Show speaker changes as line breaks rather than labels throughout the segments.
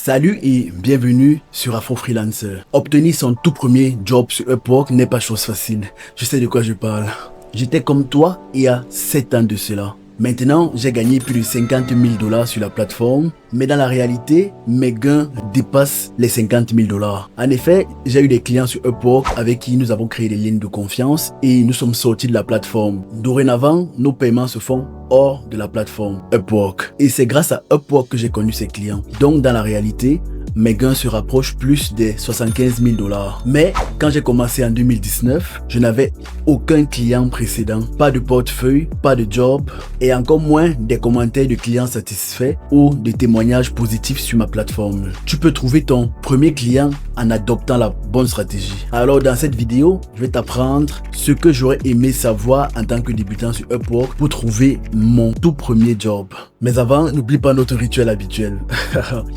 Salut et bienvenue sur Afro Freelancer. Obtenir son tout premier job sur Upwork n'est pas chose facile. Je sais de quoi je parle. J'étais comme toi il y a 7 ans de cela. Maintenant, j'ai gagné plus de 50 000 $ sur la plateforme, mais dans la réalité, mes gains dépassent les 50 000 $. En effet, j'ai eu des clients sur Upwork avec qui nous avons créé des lignes de confiance et nous sommes sortis de la plateforme. Dorénavant, nos paiements se font hors de la plateforme Upwork. Et c'est grâce à Upwork que j'ai connu ces clients. Donc, dans la réalité, mes gains se rapprochent plus des 75 000 $. Mais quand j'ai commencé en 2019, je n'avais aucun client précédent, pas de portefeuille, pas de job et encore moins des commentaires de clients satisfaits ou de témoignages positifs sur ma plateforme. Tu peux trouver ton premier client en adoptant la bonne stratégie. Alors dans cette vidéo, je vais t'apprendre ce que j'aurais aimé savoir en tant que débutant sur Upwork pour trouver mon tout premier job. Mais avant, n'oublie pas notre rituel habituel.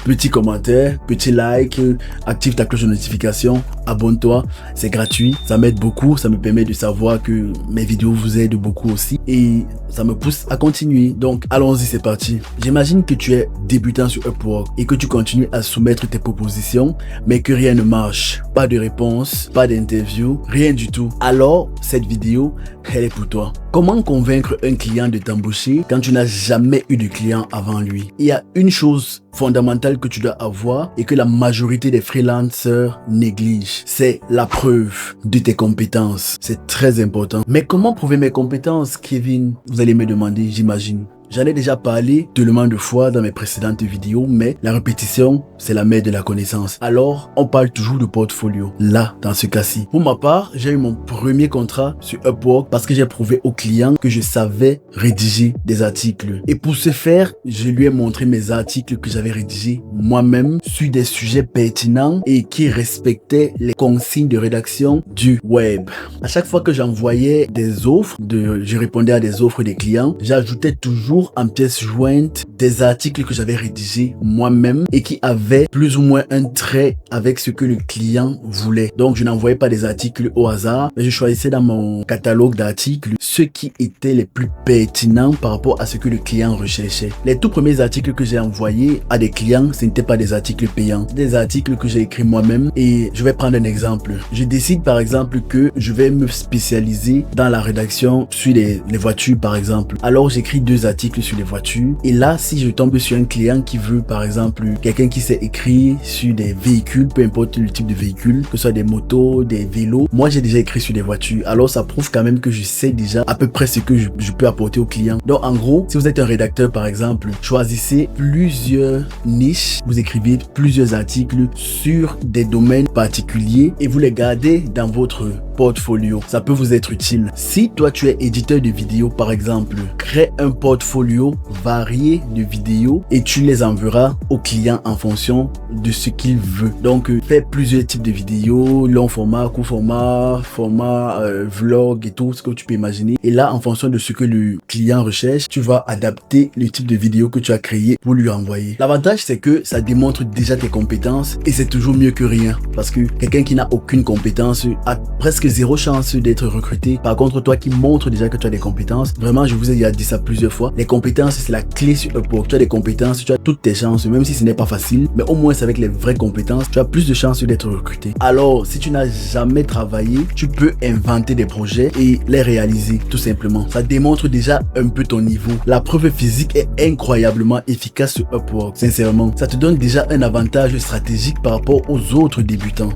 Petit commentaire, petit like, active ta cloche de notification, abonne-toi, c'est gratuit, ça m'aide beaucoup, ça me permet de savoir que mes vidéos vous aident beaucoup aussi et ça me pousse à continuer. Donc allons-y, c'est parti. J'imagine que tu es débutant sur Upwork et que tu continues à soumettre tes propositions mais que rien ne marche, pas de réponse, pas d'interview, rien du tout. Alors cette vidéo, elle est pour toi. Comment convaincre un client de t'embaucher quand tu n'as jamais eu de client avant lui? Il y a une chose fondamentale que tu dois avoir et que la majorité des freelancers négligent, c'est la preuve de tes compétences. C'est très important. Mais comment prouver mes compétences, Kevin? Vous allez me demander, j'imagine. J'en ai déjà parlé tellement de fois dans mes précédentes vidéos, mais la répétition, c'est la mère de la connaissance. Alors, on parle toujours de portfolio, là, dans ce cas-ci. Pour ma part, j'ai eu mon premier contrat sur Upwork parce que j'ai prouvé au client que je savais rédiger des articles. Et pour ce faire, je lui ai montré mes articles que j'avais rédigés moi-même sur des sujets pertinents et qui respectaient les consignes de rédaction du web. À chaque fois que j'envoyais des offres, je répondais à des offres des clients, j'ajoutais toujours en pièce jointe des articles que j'avais rédigés moi-même et qui avaient plus ou moins un trait avec ce que le client voulait. Donc je n'envoyais pas des articles au hasard, mais je choisissais dans mon catalogue d'articles ceux qui étaient les plus pertinents par rapport à ce que le client recherchait. Les tout premiers articles que j'ai envoyés à des clients, ce n'étaient pas des articles payants, des articles que j'ai écrits moi-même. Et je vais prendre un exemple. Je décide par exemple que je vais me spécialiser dans la rédaction sur les voitures par exemple. Alors j'écris 2 articles sur les voitures et là si je tombe sur un client qui veut par exemple quelqu'un qui sait écrire sur des véhicules, peu importe le type de véhicule, que ce soit des motos, des vélos, moi j'ai déjà écrit sur des voitures, alors ça prouve quand même que je sais déjà à peu près ce que je peux apporter au client. Donc en gros, si vous êtes un rédacteur par exemple, choisissez plusieurs niches, vous écrivez plusieurs articles sur des domaines particuliers et vous les gardez dans votre portfolio. Ça peut vous être utile. Si toi tu es éditeur de vidéos par exemple, crée un portfolio varié de vidéos et tu les enverras au client en fonction de ce qu'il veut. Donc fais plusieurs types de vidéos, long format, court format, vlog et tout ce que tu peux imaginer. Et là en fonction de ce que le client recherche, tu vas adapter le type de vidéo que tu as créé pour lui envoyer. L'avantage c'est que ça démontre déjà tes compétences et c'est toujours mieux que rien parce que quelqu'un qui n'a aucune compétence a presque 0 chance d'être recruté. Par contre, toi qui montres déjà que tu as des compétences, vraiment, je vous ai déjà dit ça plusieurs fois, les compétences, c'est la clé sur Upwork. Tu as des compétences, tu as toutes tes chances, même si ce n'est pas facile, mais au moins, c'est avec les vraies compétences, tu as plus de chances d'être recruté. Alors, si tu n'as jamais travaillé, tu peux inventer des projets et les réaliser, tout simplement. Ça démontre déjà un peu ton niveau. La preuve physique est incroyablement efficace sur Upwork. Sincèrement, ça te donne déjà un avantage stratégique par rapport aux autres débutants.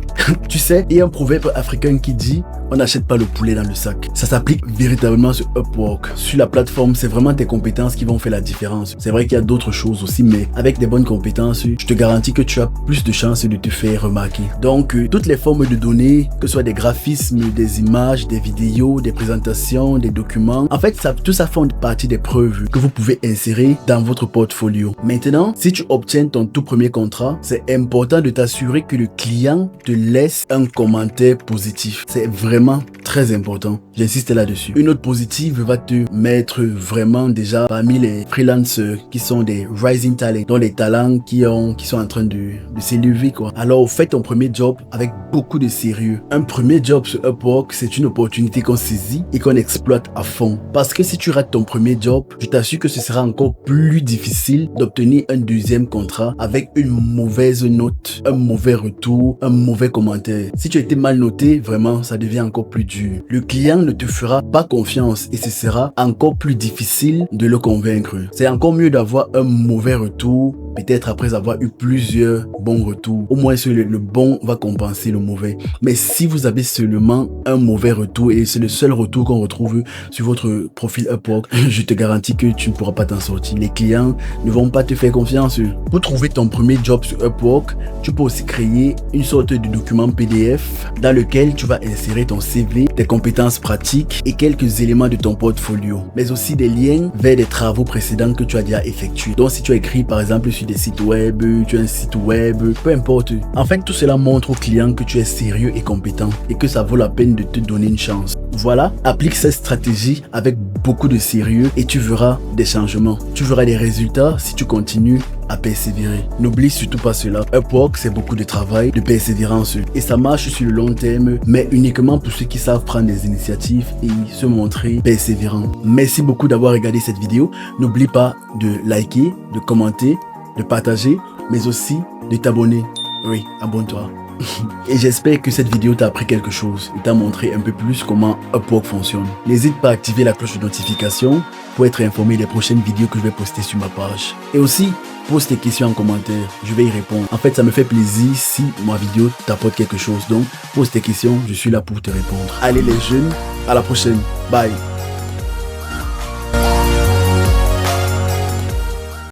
Tu sais, il y a un proverbe africain qui dit on n'achète pas le poulet dans le sac. Ça s'applique véritablement sur Upwork. Sur la plateforme, c'est vraiment tes compétences qui vont faire la différence. C'est vrai qu'il y a d'autres choses aussi, mais avec des bonnes compétences, je te garantis que tu as plus de chances de te faire remarquer. Donc, toutes les formes de données, que ce soit des graphismes, des images, des vidéos, des présentations, des documents, en fait, tout ça fait partie des preuves que vous pouvez insérer dans votre portfolio. Maintenant, si tu obtiens ton tout premier contrat, c'est important de t'assurer que le client te laisse un commentaire positif. C'est vraiment très important. J'insiste là-dessus. Une note positive va te mettre vraiment déjà parmi les freelancers qui sont des rising talents, dont les talents qui sont en train de s'élever, quoi. Alors, faites ton premier job avec beaucoup de sérieux. Un premier job sur Upwork, c'est une opportunité qu'on saisit et qu'on exploite à fond. Parce que si tu rates ton premier job, je t'assure que ce sera encore plus difficile d'obtenir un deuxième contrat avec une mauvaise note, un mauvais retour, un mauvais commentaire. Si tu as été mal noté, vraiment, ça devient encore plus dur. Le client ne te fera pas confiance et ce sera encore plus difficile de le convaincre. C'est encore mieux d'avoir un mauvais retour, peut-être après avoir eu plusieurs bons retours. Au moins, le bon va compenser le mauvais. Mais si vous avez seulement un mauvais retour et c'est le seul retour qu'on retrouve sur votre profil Upwork, je te garantis que tu ne pourras pas t'en sortir. Les clients ne vont pas te faire confiance. Pour trouver ton premier job sur Upwork, tu peux aussi créer une sorte de document PDF dans lequel tu vas insérer ton CV, tes compétences pratiques et quelques éléments de ton portfolio, mais aussi des liens vers des travaux précédents que tu as déjà effectués. Donc si tu as écrit par exemple sur des sites web, tu as un site web, peu importe. En fait, tout cela montre au client que tu es sérieux et compétent et que ça vaut la peine de te donner une chance. Voilà, applique cette stratégie avec beaucoup de sérieux et tu verras des changements. Tu verras des résultats si tu continues à persévérer. N'oublie surtout pas cela. Upwork, c'est beaucoup de travail, de persévérance et ça marche sur le long terme, mais uniquement pour ceux qui savent prendre des initiatives et se montrer persévérants. Merci beaucoup d'avoir regardé cette vidéo. N'oublie pas de liker, de commenter, de partager, mais aussi de t'abonner. Oui, abonne-toi. Et j'espère que cette vidéo t'a appris quelque chose et t'a montré un peu plus comment Upwork fonctionne. N'hésite pas à activer la cloche de notification pour être informé des prochaines vidéos que je vais poster sur ma page. Et aussi, pose tes questions en commentaire, je vais y répondre. En fait, ça me fait plaisir si ma vidéo t'apporte quelque chose. Donc, pose tes questions, je suis là pour te répondre. Allez les jeunes, à la prochaine. Bye.